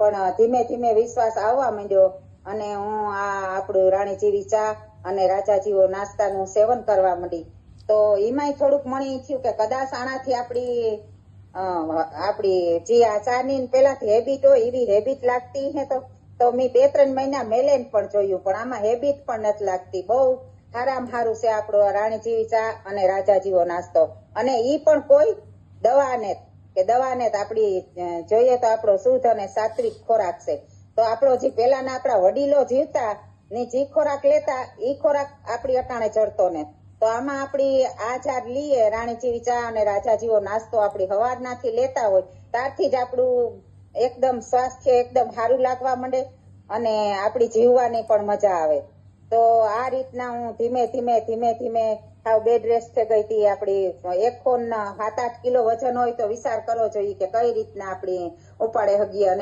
પણ ધીમે ધીમે વિશ્વાસ આવવા માંડ્યો અને હું આ આપણું રાણી જેવી ચા અને રાજા જેવો નાસ્તાનું સેવન કરવા માંડી. તો એમાંય થોડુંક મને થયું કે કદાચ આનાથી આપણી જે આ ચાની પેલાથી હેબિટ હોય એવી હેબિટ લાગતી હે. તો મેં 2-3 મહિના મેલેન પણ જોયું, પણ આમાં હેબિટ પણ નથી લાગતી. બહુ સારામાં સારું છે આપણો રાણી જેવી ચા અને રાજા જેવો નાસ્તો. અને ઈ પણ કોઈ દવાને આપણી જોઈએ તો આપણો શુદ્ધ અને સાત્વિક ખોરાક છે. તો આપણો જે પેલાના આપણા વડીલો જીવતા ને જે ખોરાક લેતા એ ખોરાક આપણી અટાણે ચડતો ને. તો આમાં આપણી આ જાર લઈએ રાણી જેવી ચા અને રાજા જેવો નાસ્તો આપણી હવારનાથી લેતા હોય ત્યારથી જ આપણું એકદમ સ્વાસ્થ્ય એકદમ સારું લાગવા માંડે અને આપણી જીવવાની પણ મજા આવે. તો આ રીતના હું ધીમે ધીમે હાવ બેડ રેસ્ટ થઈ ગઈ હતી. આપણી 1 ફોન 7-8 કિલો વજન હોય તો વિચાર કરવો જોઈએ કે કઈ રીતના આપણી ઉપાડે હગીએ.